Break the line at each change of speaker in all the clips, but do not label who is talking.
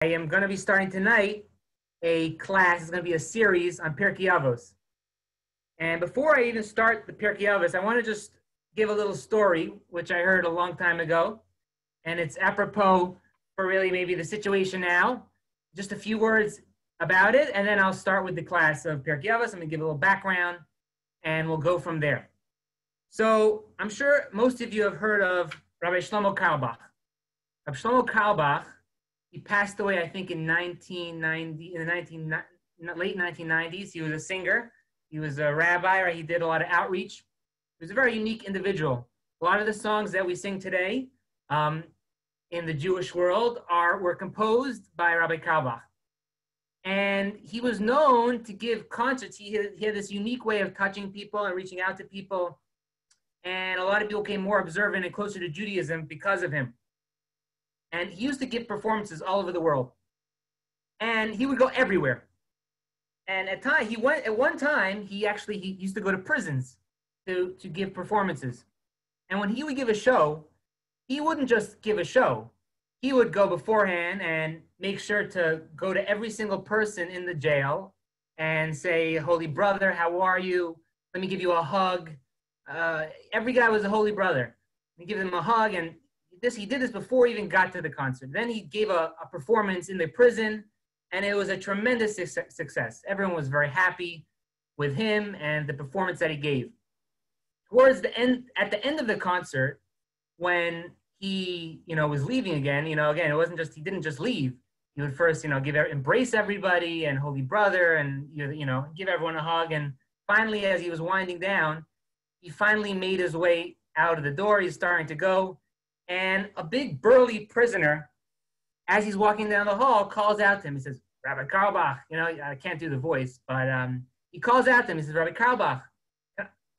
I am going to be starting tonight a class. It's going to be a series on Pirkei Avos. And before I even start the Pirkei Avos, I want to just give a little story, which I heard a long time ago. And it's apropos for really maybe the situation now. Just a few words about it, and then I'll start with the class of Pirkei Avos. I'm going to give a little background, and we'll go from there. So I'm sure most of you have heard of Rabbi Shlomo Carlebach. Rabbi Shlomo Carlebach, he passed away, I think, in 1990, in the late 1990s. He was a singer. He was a rabbi, right? He did a lot of outreach. He was a very unique individual. A lot of the songs that we sing today in the Jewish world were composed by Rabbi Carlebach. And he was known to give concerts. He had this unique way of touching people and reaching out to people. And a lot of people became more observant and closer to Judaism because of him. And he used to give performances all over the world. And he would go everywhere. And at one time, he used to go to prisons to give performances. And when he would give a show, he wouldn't just give a show. He would go beforehand and make sure to go to every single person in the jail and say, "Holy brother, how are you? Let me give you a hug." Every guy was a holy brother. He give them a hug, and he did this before he even got to the concert. Then he gave a performance in the prison, and it was a tremendous success. Everyone was very happy with him and the performance that he gave. Towards the end, at the end of the concert, when he, was leaving again, again, it wasn't just, he didn't just leave. He would first, embrace everybody and holy brother and, give everyone a hug. And finally, as he was winding down, he finally made his way out of the door. He's starting to go. And a big burly prisoner, as he's walking down the hall, calls out to him. He says, "Rabbi Carlebach," I can't do the voice, but he calls out to him. He says, "Rabbi Carlebach,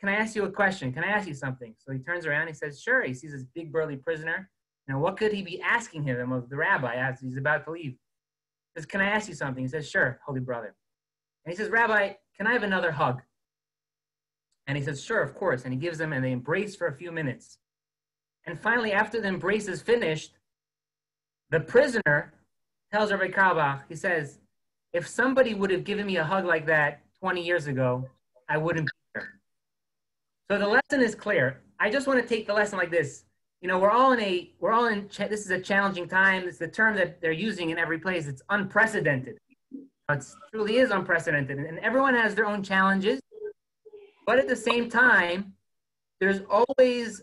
can I ask you a question? Can I ask you something?" So he turns around, he says, "Sure." He sees this big burly prisoner. What could he be asking him of the rabbi as he's about to leave? He says, "Can I ask you something?" He says, "Sure, holy brother." And he says, "Rabbi, can I have another hug?" And he says, "Sure, of course." And he gives them, and they embrace for a few minutes. And finally, after the embrace is finished, the prisoner tells Rabbi Carlebach, he says, "If somebody would have given me a hug like that 20 years ago, I wouldn't be here." So the lesson is clear. I just want to take the lesson like this. This is a challenging time. It's the term that they're using in every place. It's unprecedented. It truly is unprecedented. And everyone has their own challenges. But at the same time, there's always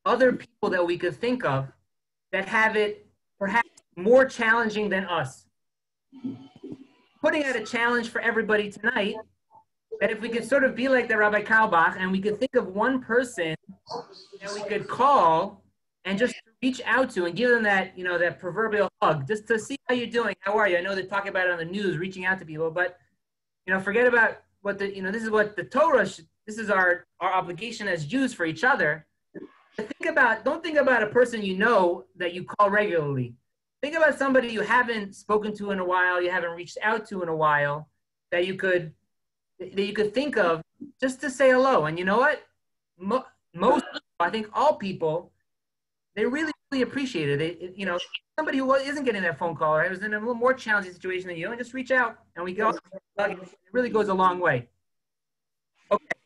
other people that we could think of that have it perhaps more challenging than us. Putting out a challenge for everybody tonight, that if we could sort of be like the Rabbi Carlebach and we could think of one person that we could call and just reach out to and give them that, that proverbial hug, just to see how you're doing, how are you? I know they talk about it on the news, reaching out to people, but, forget about what this is what the Torah, this is our obligation as Jews for each other. Don't think about a person that you call regularly. Think about somebody you haven't spoken to in a while, you haven't reached out to in a while, that you could think of just to say hello. And you know what? Most, I think all people, they really, really appreciate it. Somebody who isn't getting that phone call, right, was in a little more challenging situation than you, and just reach out, and we go. It really goes a long way. Okay,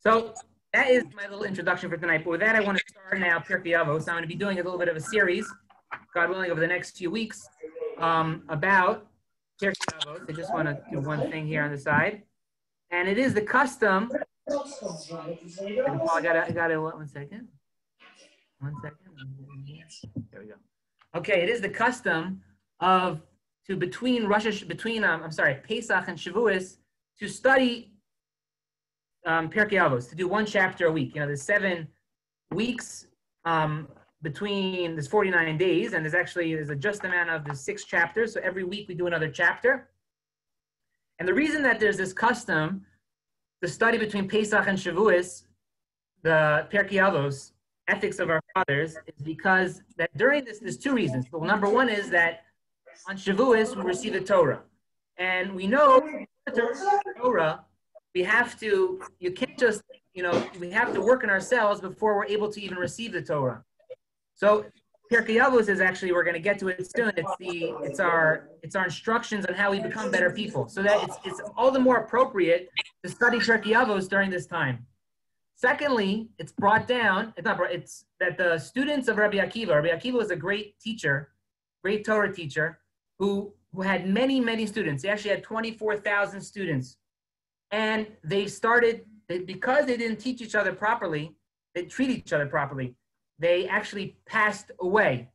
so that is my little introduction for tonight. But with that, I want to start now Pirkei Avos. I'm going to be doing a little bit of a series, God willing, over the next few weeks about Pirkei Avos. I just want to do one thing here on the side. And it is the custom. I got it. One second. There we go. Okay, it is the custom between Pesach and Shavuos to study Pirkei Avos, to do one chapter a week. There's 7 weeks between. There's 49 days, and there's a just amount of the 6 chapters. So every week we do another chapter. And the reason that there's this custom to study between Pesach and Shavuos, the Pirkei Avos, ethics of our fathers, is because that during this, there's 2 reasons. Well, number one is that on Shavuos we receive the Torah, and we know the Torah, we have to work on ourselves before we're able to even receive the Torah. So Pirkei Avos is actually, we're going to get to it soon. It's our instructions on how we become better people. So that it's all the more appropriate to study Pirkei Avos during this time. Secondly, it's brought down. It's that the students of Rabbi Akiva. Rabbi Akiva was a great teacher, great Torah teacher, who had many students. He actually had 24,000 students, and they started because they didn't teach each other properly. They treat each other properly. They actually passed away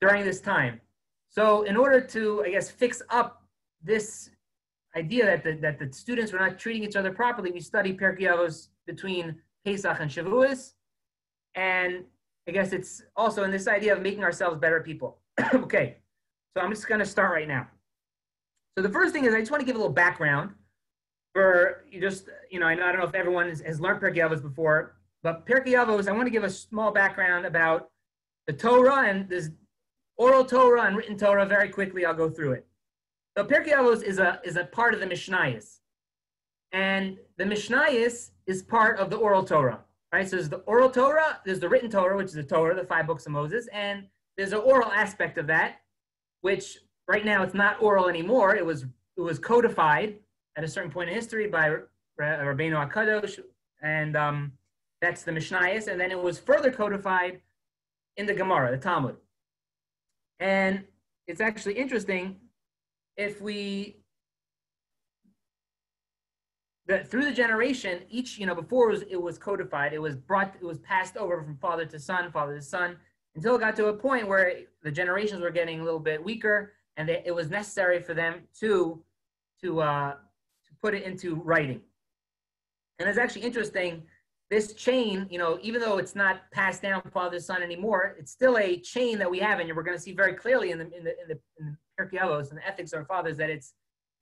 during this time. So in order to, I guess, fix up this idea that the students were not treating each other properly, we study Pirkei Avos between Pesach and Shavuos. And I guess it's also in this idea of making ourselves better people. Okay, so I'm just going to start right now. So the first thing is I just want to give a little background for you just, I don't know if everyone has learned Pirkei Avos before, but Pirkei Avos, I want to give a small background about the Torah, and this oral Torah and written Torah. Very quickly, I'll go through it. So Pirkei Avos is a part of the Mishnayos, and the Mishnayos is part of the oral Torah, right? So there's the oral Torah, there's the written Torah, which is the Torah, the 5 books of Moses, and there's an oral aspect of that, which right now it's not oral anymore. It was codified at a certain point in history by Rabbeinu HaKadosh, and that's the Mishnayos, and then it was further codified in the Gemara, the Talmud. And it's actually interesting if through the generation, each, before it was codified, it was passed over from father to son, until it got to a point where the generations were getting a little bit weaker, and it was necessary for them to put it into writing. And it's actually interesting. This chain, even though it's not passed down from father to son anymore, it's still a chain that we have, and we're going to see very clearly in the Pirkei Avos and the ethics of our fathers that it's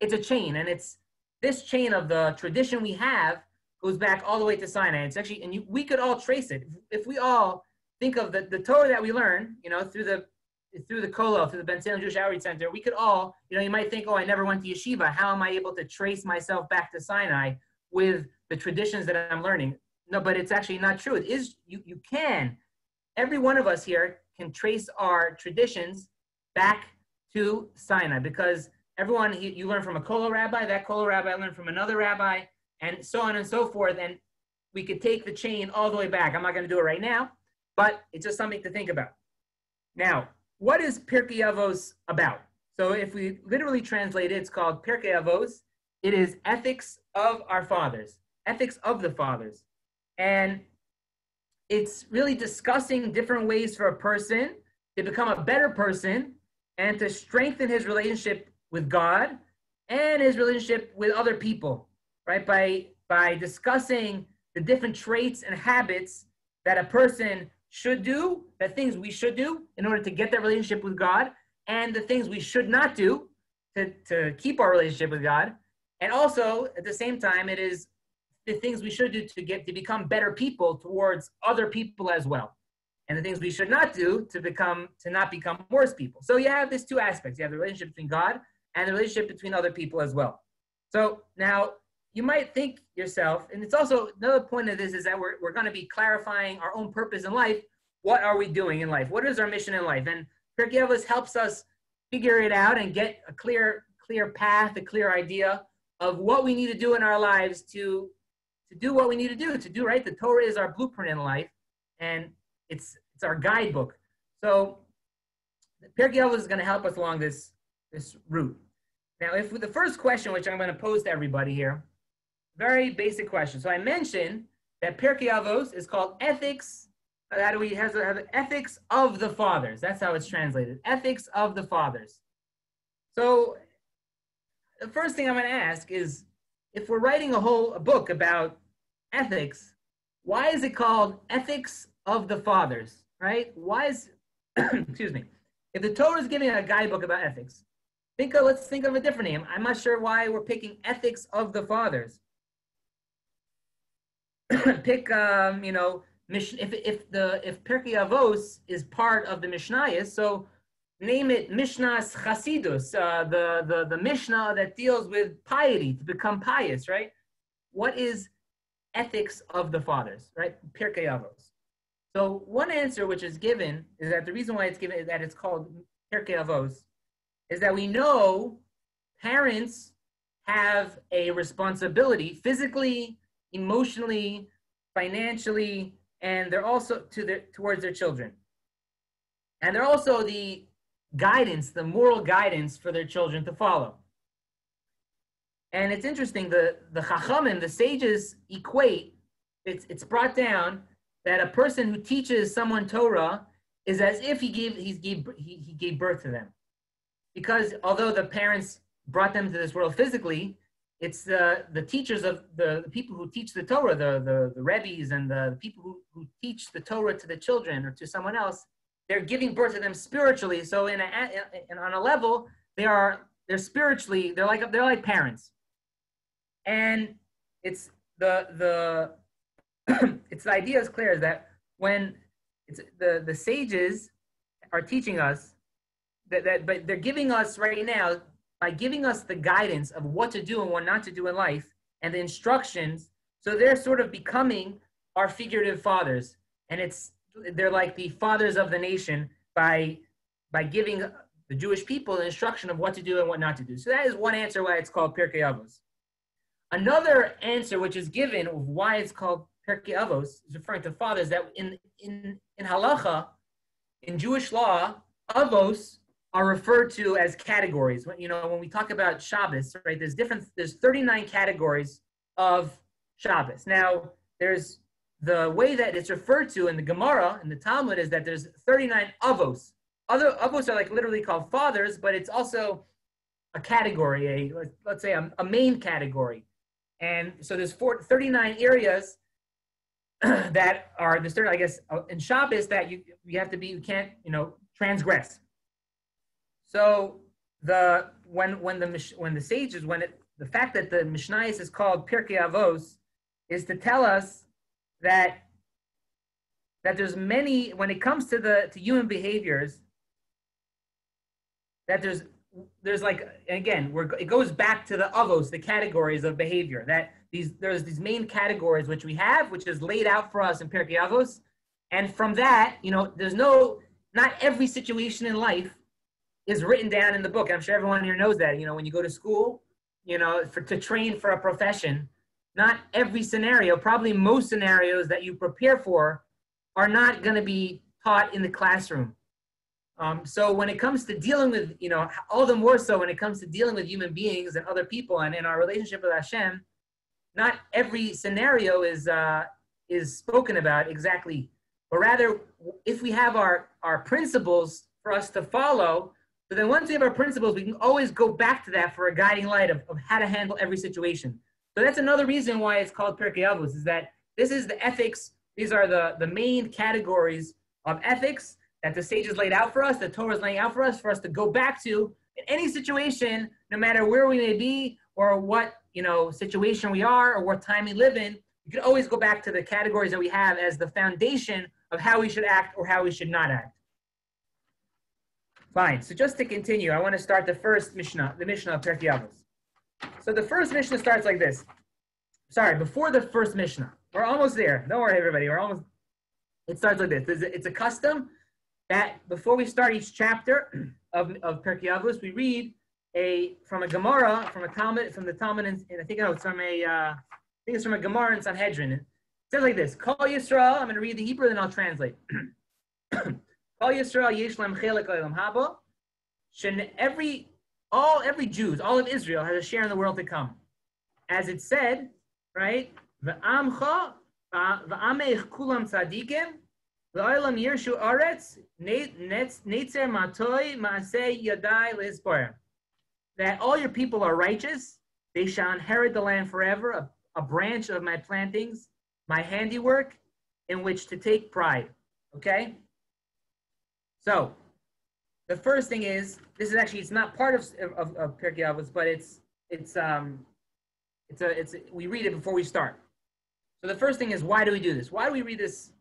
a chain, and it's this chain of the tradition we have goes back all the way to Sinai. It's actually, and we could all trace it if we all think of the Torah that we learn, through the Kollel, through the Ben Salem Jewish Outreach Center. We could all, you might think, oh, I never went to yeshiva. How am I able to trace myself back to Sinai with the traditions that I'm learning? No, but it's actually not true. It is, you can. Every one of us here can trace our traditions back to Sinai, because everyone, you learn from a Kollel rabbi, that Kollel rabbi learned from another rabbi, and so on and so forth. And we could take the chain all the way back. I'm not going to do it right now, but it's just something to think about. Now, what is Pirkei Avos about? So if we literally translate it, it's called Pirkei Avos. It is ethics of our fathers, ethics of the fathers. And it's really discussing different ways for a person to become a better person and to strengthen his relationship with God and his relationship with other people, right? By discussing the different traits and habits that a person should do, the things we should do in order to get that relationship with God, and the things we should not do to keep our relationship with God. And also, at the same time, it is the things we should do to become better people towards other people as well, and the things we should not do to not become worse people. So you have these 2 aspects. You have the relationship between God and the relationship between other people as well. So now you might think yourself, and it's also another point of this is that we're going to be clarifying our own purpose in life. What are we doing in life? What is our mission in life? And Pirkei Avos helps us figure it out and get a clear path, a clear idea of what we need to do in our lives to do what we need to do, right? The Torah is our blueprint in life, and it's our guidebook. So Pirkei Avos is going to help us along this route. Now, the first question, which I'm going to pose to everybody here, very basic question. So I mentioned that Pirkei Avos is called ethics. Have ethics of the fathers. That's how it's translated. Ethics of the fathers. So the first thing I'm going to ask is, if we're writing a book about ethics, why is it called Ethics of the Fathers, right? Why is, excuse me, if the Torah is giving a guidebook about ethics, let's think of a different name. I'm not sure why we're picking Ethics of the Fathers. Pick, if Pirkei Avos is part of the Mishnayos, so name it Mishnah's Chasidus, the Mishnah that deals with piety, to become pious, right? What is ethics of the fathers, right? Pirkei Avos. So one answer which is given is that the reason why it's given is that it's called Pirkei Avos is that we know parents have a responsibility physically, emotionally, financially, and they're also towards their children. And they're also the guidance, the moral guidance for their children to follow. And it's interesting, the Chachamim, the sages equate, it's brought down that a person who teaches someone Torah is as if he gave birth to them. Because although the parents brought them to this world physically, it's the teachers of the people who teach the Torah, the Rabbis and the people who teach the Torah to the children or to someone else, they're giving birth to them spiritually. So on a level, they're spiritually, they're like parents. And it's the it's the idea is clear is that when it's the sages are teaching us but they're giving us right now by giving us the guidance of what to do and what not to do in life and the instructions. So they're sort of becoming our figurative fathers, and they're like the fathers of the nation by giving the Jewish people the instruction of what to do and what not to do. So that is one answer why it's called Pirkei Avos. Another answer which is given of why it's called Pirkei Avos is referring to fathers, that in halacha, in Jewish law, avos are referred to as categories. When we talk about Shabbos, right? There's 39 categories of Shabbos. Now, there's the way that it's referred to in the Gemara, in the Talmud, is that there's 39 avos. Other avos are like literally called fathers, but it's also a category, let's say a main category. And so there's 39 areas that are the certain, I guess, in Shabbos that you can't, transgress. So the fact that the Mishnayos is called Pirkei Avos is to tell us that there's many, when it comes to human behaviors, that there's like, again, it goes back to the avos, the categories of behavior, that there's these main categories which we have, which is laid out for us in Pirkei Avos. And from that, not every situation in life is written down in the book. I'm sure everyone here knows that, when you go to school, to train for a profession, not every scenario, probably most scenarios that you prepare for are not going to be taught in the classroom. So when it comes to dealing with, all the more so when it comes to dealing with human beings and other people and in our relationship with Hashem, not every scenario is spoken about exactly, but rather if we have our principles for us to follow, so then once we have our principles, we can always go back to that for a guiding light of how to handle every situation. So that's another reason why it's called Pirkei Avos, is that this is the ethics. These are the main categories of ethics that the sages laid out for us, the Torah is laying out for us to go back to in any situation, no matter where we may be or what situation we are or what time we live in. You can always go back to the categories that we have as the foundation of how we should act or how we should not act. Fine. So just to continue, I want to start the first Mishnah, the Mishnah of Pirkei Avos. So the first Mishnah starts like this. Sorry, before the first Mishnah. We're almost there. Don't worry, everybody. It starts like this. It's a custom that before we start each chapter of Pirkei Avos, we read from a Gemara, from the Talmud, and I think it's from a Gemara in Sanhedrin. It says like this: Kol Yisrael. I'm going to read the Hebrew, then I'll translate. Kol Yisrael yesh lem chelek le'olam haba. Every Jews, all of Israel has a share in the world to come, as it said, right? V'amcha v'amech kulam tzadikim. That all your people are righteous, they shall inherit the land forever, a branch of my plantings, my handiwork, in which to take pride. Okay? So, the first thing is, it's not part of Pirkei Avos, but we read it before we start. So the first thing is, why do we do this? Why do we read this?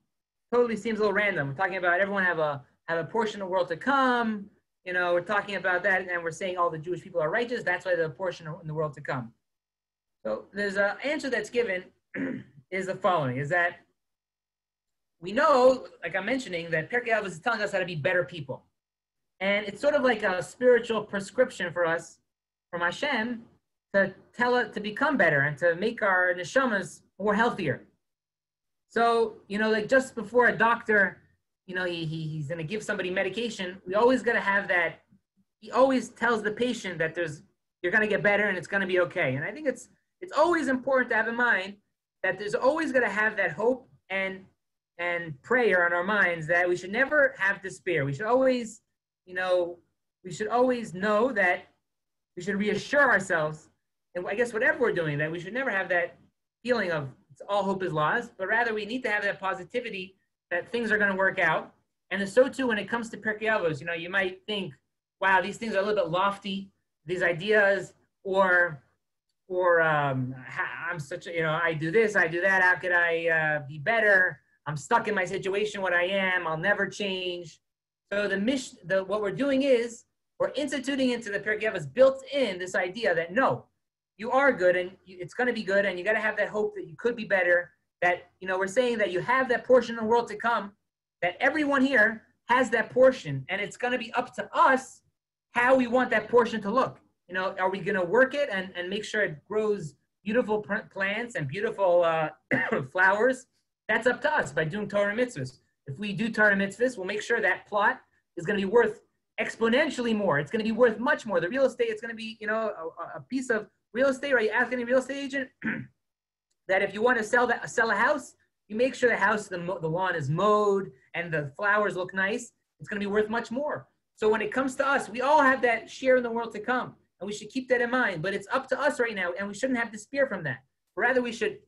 Totally seems a little random. We're talking about everyone have a portion of the world to come. We're talking about that, and we're saying all the Jewish people are righteous. That's why the portion in the world to come. So there's an answer that's given is the following: is that we know, like I'm mentioning, that Pirkei Avos is telling us how to be better people. And it's sort of like a spiritual prescription for us, from Hashem, to tell it to become better and to make our neshamas more healthier. So, like just before a doctor, he's going to give somebody medication, we always got to have that. He always tells the patient that you're going to get better and it's going to be okay. And I think it's always important to have in mind that there's always going to have that hope and prayer in our minds that we should never have despair. We should always, we should always know that we should reassure ourselves, and I guess whatever we're doing, that we should never have that feeling of all hope is lost, but rather we need to have that positivity that things are going to work out. And so too, when it comes to Pirkei Avos, you might think, wow, these things are a little bit lofty, these ideas, or I'm such a, I do this, I do that, how could I be better? I'm stuck in my situation, what I am, I'll never change. So what we're doing is, we're instituting into the Pirkei Avos built in this idea that no, you are good and it's going to be good, and you got to have that hope that you could be better, that, we're saying that you have that portion of the world to come, that everyone here has that portion, and it's going to be up to us how we want that portion to look. Are we going to work it and make sure it grows beautiful plants and beautiful flowers? That's up to us by doing Torah mitzvahs. If we do Torah mitzvahs, we'll make sure that plot is going to be worth exponentially more. It's going to be worth much more. The real estate, it's going to be, a piece of real estate, or you ask any real estate agent that if you want to sell a house, you make sure the lawn is mowed and the flowers look nice. It's going to be worth much more. So when it comes to us, we all have that share in the world to come, and we should keep that in mind. But it's up to us right now, and we shouldn't have despair from that. Rather, we should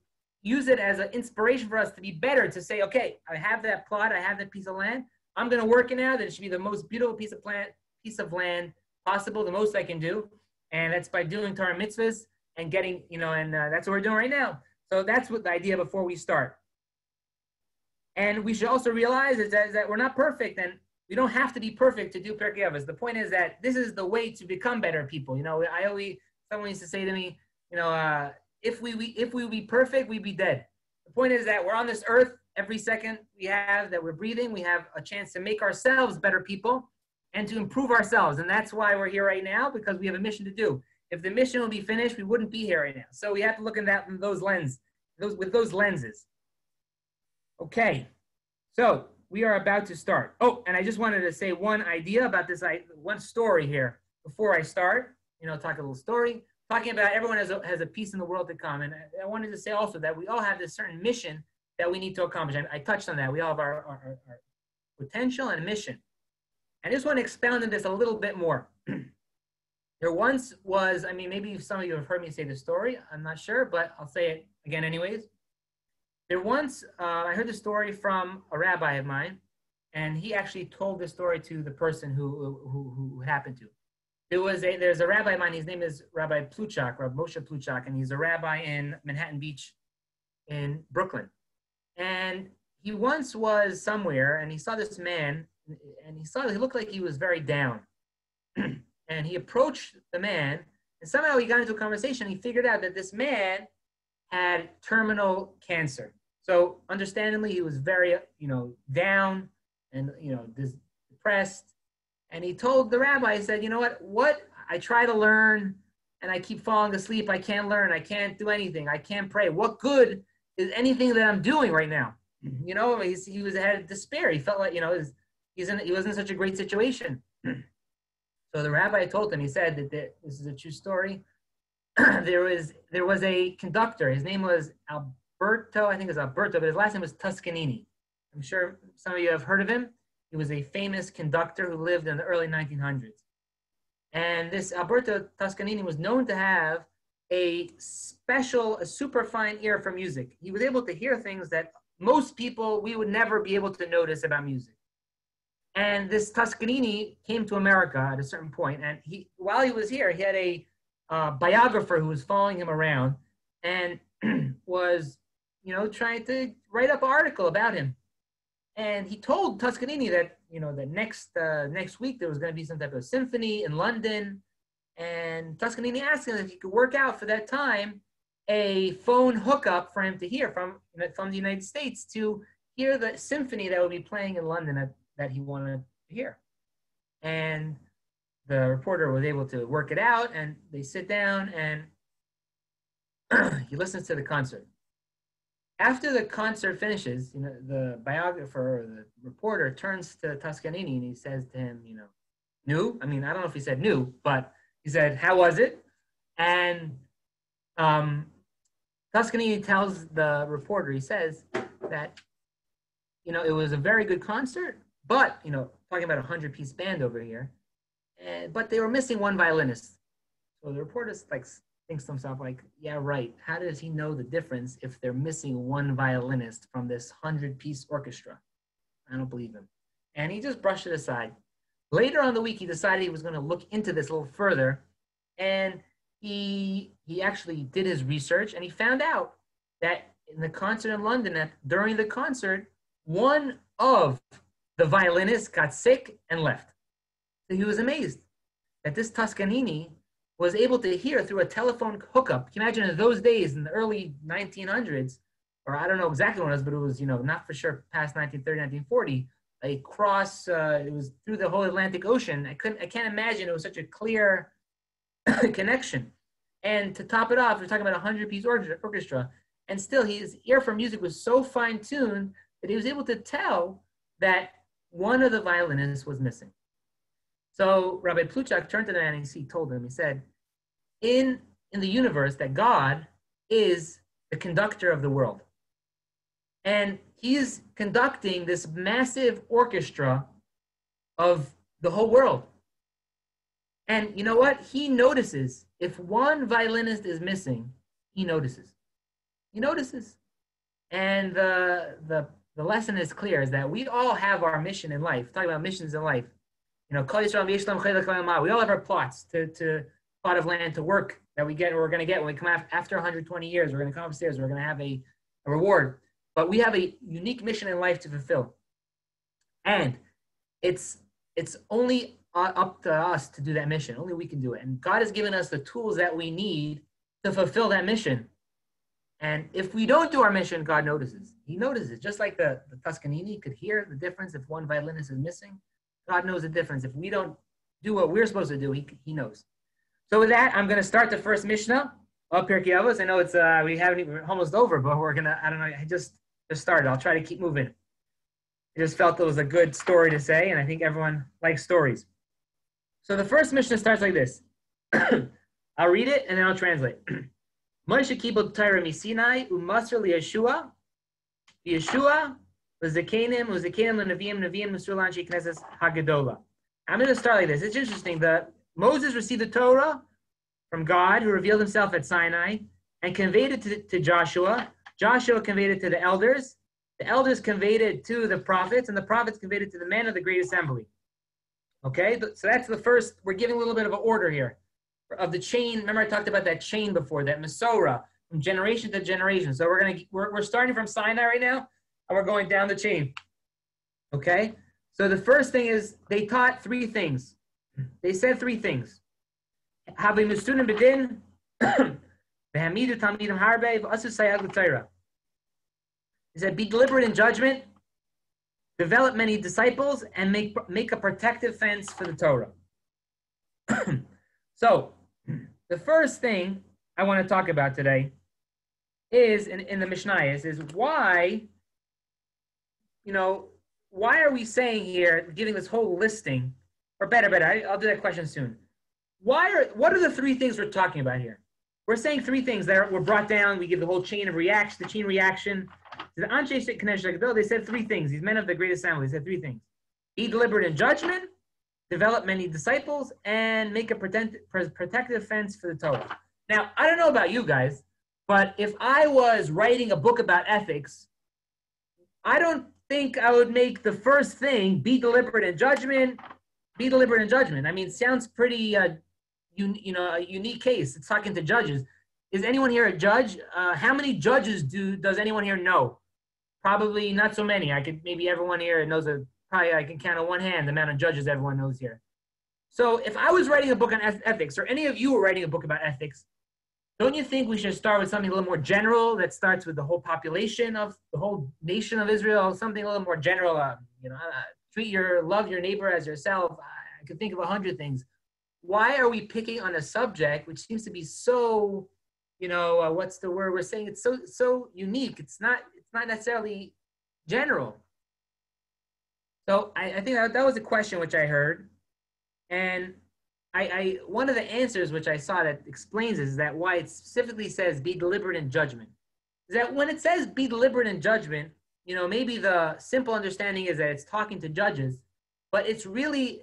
use it as an inspiration for us to be better, to say, okay, I have that plot, I have that piece of land, I'm going to work it out, that it should be the most beautiful piece of land possible, the most I can do. And that's by doing Torah mitzvahs and getting, and that's what we're doing right now. So that's what the idea before we start. And we should also realize is that we're not perfect, and we don't have to be perfect to do Pirkei Avos. The point is that this is the way to become better people. Someone used to say to me, if we be perfect, we'd be dead. The point is that we're on this earth every second that we're breathing, we have a chance to make ourselves better people and to improve ourselves. And that's why we're here right now, because we have a mission to do. If the mission will be finished, we wouldn't be here right now. So we have to look at that with those lenses. Okay, so we are about to start. Oh, and I just wanted to say one idea about this, one story here before I start. Talk a little story, talking about everyone has a piece in the world to come. And I wanted to say also that we all have this certain mission that we need to accomplish. I touched on that. We all have our potential and mission. I just want to expound on this a little bit more. There once was, maybe some of you have heard me say the story, I'm not sure, but I'll say it again anyways. There once, I heard the story from a rabbi of mine, and he actually told the story to the person who happened to. There's a rabbi of mine, his name is Rabbi Pluchak, Rabbi Moshe Pluchak, and he's a rabbi in Manhattan Beach in Brooklyn. And he once was somewhere, and he saw this man, and he looked like he was very down. And he approached the man, and somehow he got into a conversation. He figured out that this man had terminal cancer. So understandably, he was very, down and, depressed. And he told the rabbi, he said, what I try to learn and I keep falling asleep. I can't learn. I can't do anything. I can't pray. What good is anything that I'm doing right now? He had despair. He felt like, he wasn't in such a great situation. So the rabbi told him, he said that this is a true story. There was a conductor. His name was Alberto, I think it was Alberto, but his last name was Toscanini. I'm sure some of you have heard of him. He was a famous conductor who lived in the early 1900s. And this Alberto Toscanini was known to have a super fine ear for music. He was able to hear things that most people, we would never be able to notice about music. And this Toscanini came to America at a certain point, and while he was here, he had a biographer who was following him around and was, trying to write up an article about him. And he told Toscanini that, that next week there was going to be some type of symphony in London. And Toscanini asked him if he could work out for that time a phone hookup for him to hear from the United States to hear the symphony that would be playing in London that he wanted to hear. And the reporter was able to work it out, and they sit down and he listens to the concert. After the concert finishes, the biographer or the reporter turns to Toscanini and he says to him, new? I mean, I don't know if he said new, but he said, how was it? And Toscanini tells the reporter, he says that, it was a very good concert, but, talking about a 100-piece band over here, but they were missing one violinist. So the reporter thinks to himself, yeah, right. How does he know the difference if they're missing one violinist from this 100-piece orchestra? I don't believe him. And he just brushed it aside. Later on the week, he decided he was going to look into this a little further, and he actually did his research, and he found out that in the concert in London, during the concert, one of the violinists got sick and left. So he was amazed that this Toscanini was able to hear through a telephone hookup. Can you imagine in those days, in the early 1900s, or I don't know exactly when it was, but it was, not for sure past 1930, 1940, across, it was through the whole Atlantic Ocean. I can't imagine it was such a clear connection. And to top it off, we're talking about a 100-piece orchestra, and still his ear for music was so fine-tuned that he was able to tell that one of the violinists was missing. So Rabbi Pluchak turned to the man and he told him, he said, in the universe, that God is the conductor of the world. And he's conducting this massive orchestra of the whole world. And you know what? He notices if one violinist is missing, he notices. He notices. And the lesson is clear, is that we all have our mission in life. Talking about missions in life. We all have our plots to plot of land to work that we're going to get when we come after 120 years. We're going to come upstairs. We're going to have a reward. But we have a unique mission in life to fulfill. And it's only up to us to do that mission. Only we can do it. And God has given us the tools that we need to fulfill that mission. And if we don't do our mission, God notices. He notices. Just like the Toscanini could hear the difference if one violinist is missing. God knows the difference. If we don't do what we're supposed to do, he knows. So with that, I'm going to start the first Mishnah of Pirkei Avos. I know it's we're almost over, but we're going to, I don't know, I just started. I'll try to keep moving. I just felt it was a good story to say, and I think everyone likes stories. So the first Mishnah starts like this. I'll read it, and then I'll translate. Moshe kibel Torah misinai u'masr liyeshua Uzekenim l'neviim neviim Mesur l'anshei knesses hagadola. I'm going to start like this. It's interesting. Moses received the Torah from God, who revealed himself at Sinai, and conveyed it to Joshua. Joshua conveyed it to the elders. The elders conveyed it to the prophets, and the prophets conveyed it to the men of the great assembly. Okay, so that's the first. We're giving a little bit of an order here of the chain. Remember, I talked about that chain before, that Masorah, from generation to generation. So we're starting from Sinai right now, and we're going down the chain. Okay, so the first thing is they taught three things. They said three things. Have a mistunim bedin, v'hamidu talmidim harbe, v'asu sayag l'Torah. He said, be deliberate in judgment, develop many disciples, and make a protective fence for the Torah. So, the first thing I want to talk about today is, in the Mishnah, is why, why are we saying here, giving this whole listing, or better, I'll do that question soon. What are the three things we're talking about here? We're saying three things that were brought down. We give the whole chain of reaction, the chain reaction. They said three things. These men of the great assembly said three things. Be deliberate in judgment, develop many disciples, and make a protective fence for the Torah. Now, I don't know about you guys, but if I was writing a book about ethics, I don't think I would make the first thing, be deliberate in judgment, be deliberate in judgment. I mean, it sounds pretty, a unique case. It's talking to judges. Is anyone here a judge? How many judges does anyone here know? Probably not so many. Maybe everyone here knows probably I can count on one hand the amount of judges everyone knows here. So if I was writing a book on ethics, or any of you were writing a book about ethics, don't you think we should start with something a little more general that starts with the whole population of the whole nation of Israel, something a little more general? Love your neighbor as yourself. I could think of 100 things. Why are we picking on a subject which seems to be so, what's the word we're saying? It's so unique. It's not necessarily general. So I think that was a question which I heard, and I one of the answers which I saw that explains is that why it specifically says be deliberate in judgment is that when it says be deliberate in judgment, maybe the simple understanding is that it's talking to judges, but it's really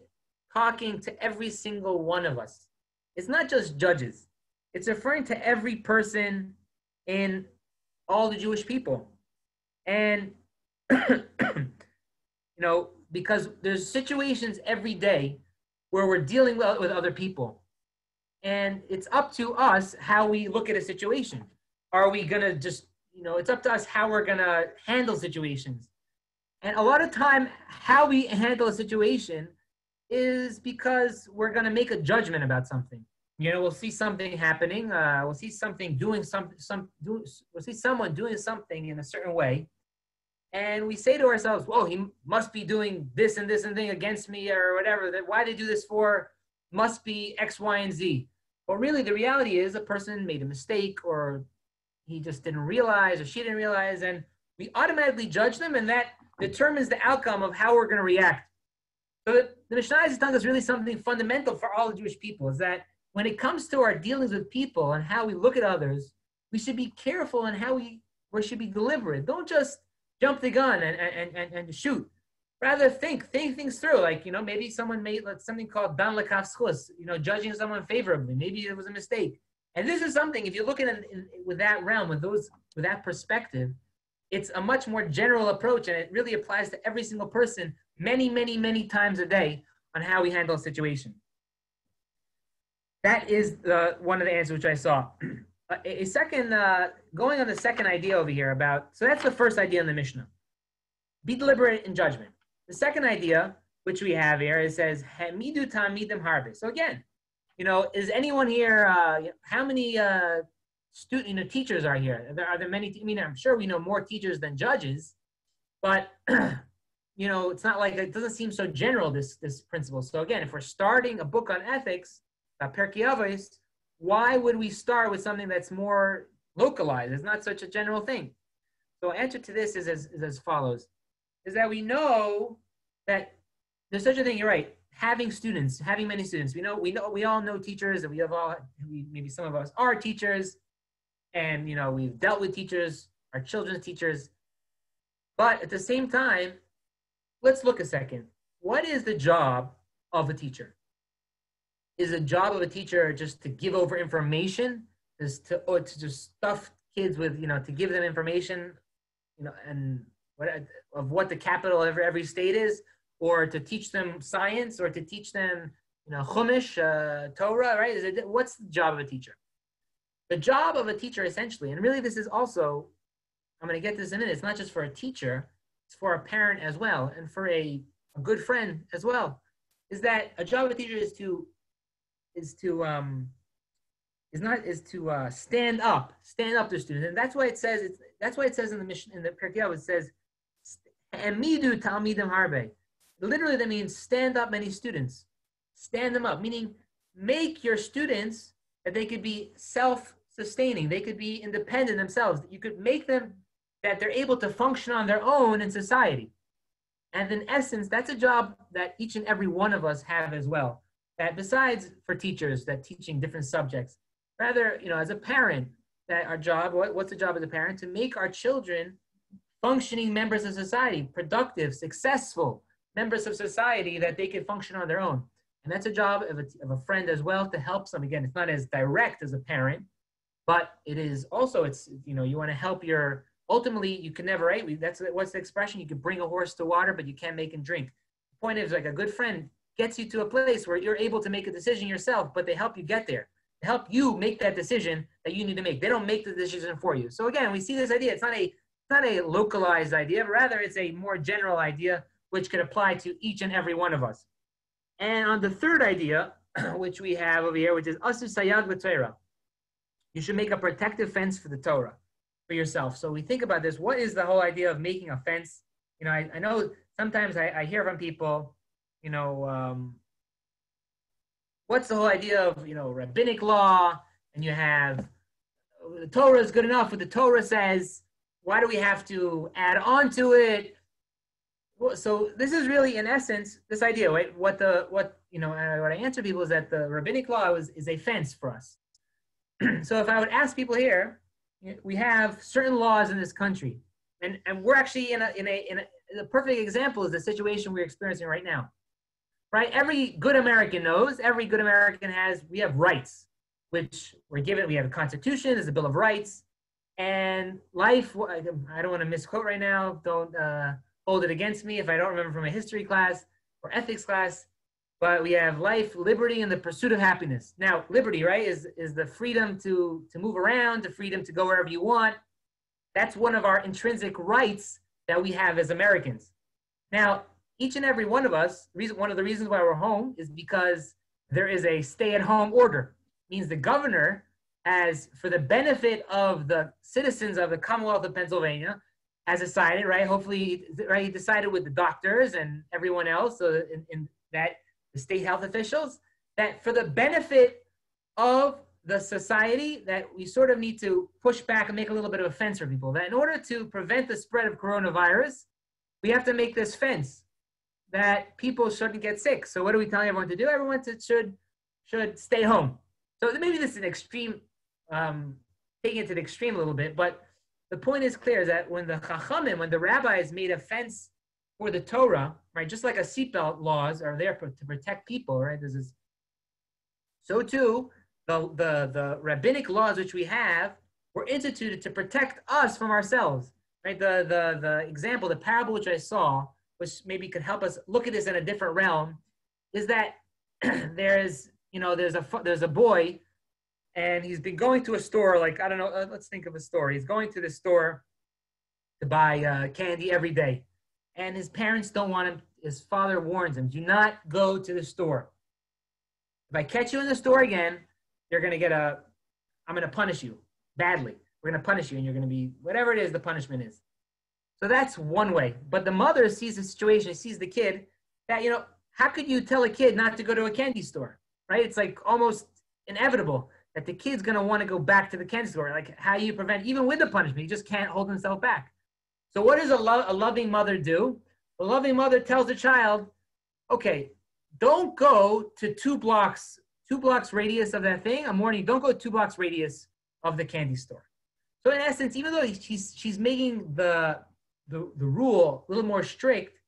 talking to every single one of us. It's not just judges. It's referring to every person in all the Jewish people. And, because there's situations every day where we're dealing with other people. And it's up to us how we look at a situation. Are we going to just, it's up to us how we're going to handle situations. And a lot of time, how we handle a situation is because we're going to make a judgment about something. We'll see something happening. We'll see something we'll see someone doing something in a certain way. And we say to ourselves, whoa, he must be doing this and thing against me or whatever. Why they do this for must be X, Y, and Z. But really, the reality is a person made a mistake or he just didn't realize or she didn't realize. And we automatically judge them, and that determines the outcome of how we're going to react. So the Mishnah is telling us really something fundamental for all the Jewish people, is that when it comes to our dealings with people and how we look at others, we should be careful in how we should be deliberate. Don't just jump the gun and shoot. Rather think things through. Like, maybe someone made something called dan lekaf schus, judging someone favorably. Maybe it was a mistake. And this is something, if you look at it with that realm, with that perspective, it's a much more general approach, and it really applies to every single person many, many, many times a day on how we handle a situation. That is one of the answers which I saw. A second, going on the second idea over here so that's the first idea in the Mishnah. Be deliberate in judgment. The second idea, which we have here, it says, Hamidu tamidim harbe. So again, is anyone here, how many teachers are here? Are there many? I'm sure we know more teachers than judges, but it's not like, it doesn't seem so general, this principle. So again, if we're starting a book on ethics, Pirkei Avis, why would we start with something that's more localized? It's not such a general thing. So answer to this is as follows, is that we know that there's such a thing, you're right, having many students. We all know teachers, and maybe some of us are teachers, and we've dealt with teachers, our children's teachers. But at the same time, let's look a second. What is the job of a teacher? Is the job of a teacher just to give over information, or to just stuff kids with, to give them information, and what the capital of every state is, or to teach them science, or to teach them, Chumash, Torah, right? What's the job of a teacher? The job of a teacher, essentially, and really this is also, I'm going to get this in a minute, it's not just for a teacher, it's for a parent as well, and for a good friend as well, is that a job of a teacher is to stand up to students, and that's why it says in the mission in the Pirkei Avis, it says emidu talmidim harbe. Literally, that means stand up many students, stand them up, meaning make your students that they could be self-sustaining, they could be independent themselves. You could make them that they're able to function on their own in society. And in essence, that's a job that each and every one of us have as well. That besides for teachers that teaching different subjects, rather, as a parent, that our job, what's the job as a parent? To make our children functioning members of society, productive, successful members of society, that they can function on their own. And that's a job of a friend as well, to help some. Again, it's not as direct as a parent, but it is also, you want to help ultimately, you can never, right? What's the expression? You can bring a horse to water, but you can't make him drink. The point is, like, a good friend gets you to a place where you're able to make a decision yourself, but they help you get there. They help you make that decision that you need to make. They don't make the decision for you. So again, we see this idea. It's not a localized idea, but rather it's a more general idea which could apply to each and every one of us. And on the third idea, which we have over here, which is asu sayag v'teira. you should make a protective fence for the Torah, for yourself. So we think about this. What is the whole idea of making a fence? I know sometimes I hear from people, what's the whole idea of, rabbinic law, and you have the Torah is good enough. What the Torah says, why do we have to add on to it? So this is really, in essence, this idea, right? What I answer people is that the rabbinic law is a fence for us. So if I would ask people here, we have certain laws in this country, and we're actually in a perfect example is the situation we're experiencing right now, right? Every good American knows, every good American we have rights, which we're given. We have a Constitution, there's a Bill of Rights, and life. I don't want to misquote right now. Don't hold it against me if I don't remember from a history class or ethics class. But we have life, liberty, and the pursuit of happiness. Now, liberty, right, is the freedom to move around, the freedom to go wherever you want. That's one of our intrinsic rights that we have as Americans. Now, each and every one of us, one of the reasons why we're home is because there is a stay-at-home order. It means the governor has, for the benefit of the citizens of the Commonwealth of Pennsylvania, has decided, right, hopefully, right, he decided with the doctors and everyone else, so in that the state health officials, that for the benefit of the society, that we sort of need to push back and make a little bit of a fence for people. That in order to prevent the spread of coronavirus, we have to make this fence that people shouldn't get sick. So what are we telling everyone to do? Everyone should stay home. So maybe this is an extreme, taking it to the extreme a little bit, but the point is clear, is that when the Chachamim, when the rabbis made a fence for the Torah, right, just like a seatbelt laws are there to protect people, right? So too, the rabbinic laws which we have were instituted to protect us from ourselves, right? The example, the parable which I saw, which maybe could help us look at this in a different realm, is that there's a boy, and he's been going to a store, like, I don't know, let's think of a store. He's going to the store to buy candy every day. And his parents don't want him. His father warns him, do not go to the store. If I catch you in the store again, you're going to I'm going to punish you badly. We're going to punish you, and you're going to be, whatever it is the punishment is. So that's one way. But the mother sees the situation, sees the kid, that, how could you tell a kid not to go to a candy store, right? It's like almost inevitable that the kid's going to want to go back to the candy store. Like, how do you prevent, even with the punishment, he just can't hold himself back. So what does a loving mother do? A loving mother tells the child, okay, don't go to 2 blocks radius of that thing. A morning, don't go 2 blocks radius of the candy store. So in essence, even though she's making the rule a little more strict,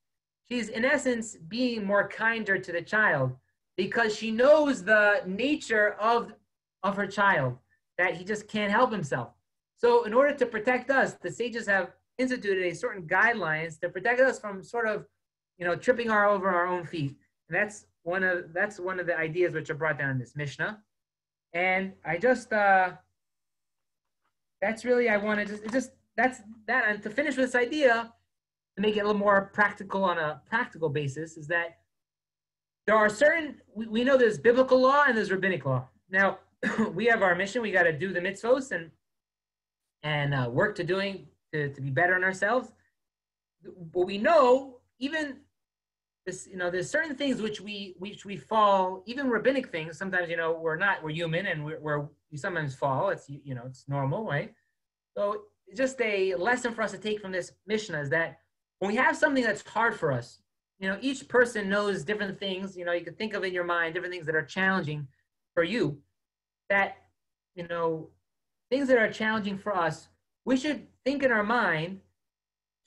she's in essence being more kinder to the child, because she knows the nature of her child, that he just can't help himself. So in order to protect us, the sages have instituted a certain guidelines to protect us from sort of, tripping over our own feet. And that's one of the ideas which are brought down in this Mishnah. And I just that's really, I want to that's that. And to finish with this idea, to make it a little more practical on a practical basis, is that there are certain, we know there's biblical law and there's rabbinic law. Now, we have our mission. We got to do the mitzvos and work to be better in ourselves. But we know, even this, there's certain things which we fall, even rabbinic things. Sometimes, we're human, and we sometimes fall. It's it's normal, right? So just a lesson for us to take from this Mishnah is that when we have something that's hard for us, each person knows different things. You can think of in your mind different things that are challenging for you. That things that are challenging for us, we should think in our mind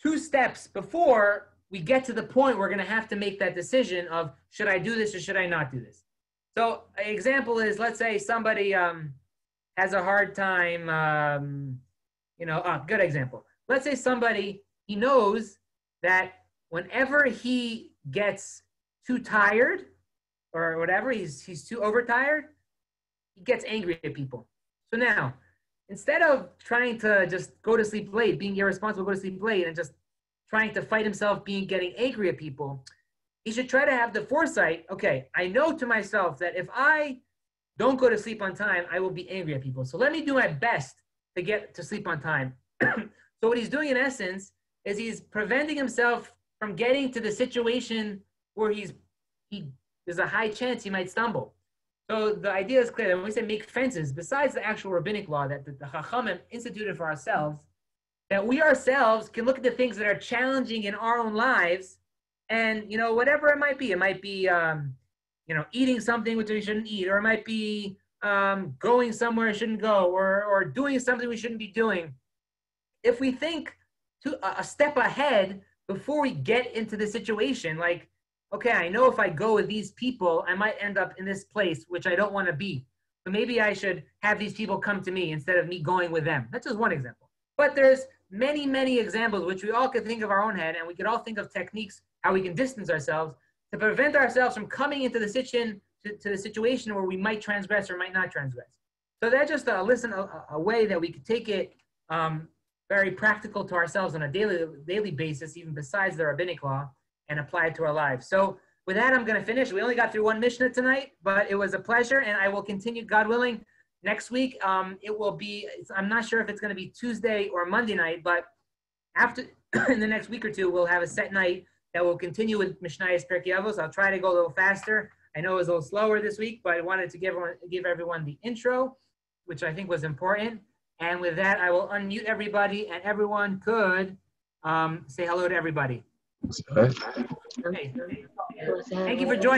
2 steps before we get to the point we're going to have to make that decision of, should I do this or should I not do this? So an example is, let's say somebody has a hard time, good example. Let's say somebody, he knows that whenever he gets too tired or whatever, he's too overtired, he gets angry at people. So now, instead of trying to just go to sleep late, being irresponsible, go to sleep late, and just trying to fight himself getting angry at people, he should try to have the foresight, okay, I know to myself that if I don't go to sleep on time, I will be angry at people. So let me do my best to get to sleep on time. So what he's doing in essence is he's preventing himself from getting to the situation where there's a high chance he might stumble. So the idea is clear that when we say make fences, besides the actual rabbinic law that the Chachamim instituted for ourselves, that we ourselves can look at the things that are challenging in our own lives, and whatever it might be, eating something which we shouldn't eat, or it might be going somewhere we shouldn't go, or doing something we shouldn't be doing. If we think a step ahead before we get into the situation, like, okay, I know if I go with these people, I might end up in this place, which I don't want to be. So maybe I should have these people come to me instead of me going with them. That's just one example. But there's many, many examples which we all could think of our own head, and we could all think of techniques how we can distance ourselves to prevent ourselves from coming into the situation where we might transgress or might not transgress. So that's just a way that we could take it very practical to ourselves on a daily basis, even besides the rabbinic law, and apply it to our lives. So with that, I'm going to finish. We only got through one Mishnah tonight, but it was a pleasure, and I will continue, God willing, next week. It will be, I'm not sure if it's going to be Tuesday or Monday night, but after in the next week or two, we'll have a set night that will continue with Mishnayos Pirkei Avos. I'll try to go a little faster. I know it was a little slower this week, but I wanted to give everyone the intro, which I think was important. And with that, I will unmute everybody, and everyone could say hello to everybody. Okay. Thank you for joining.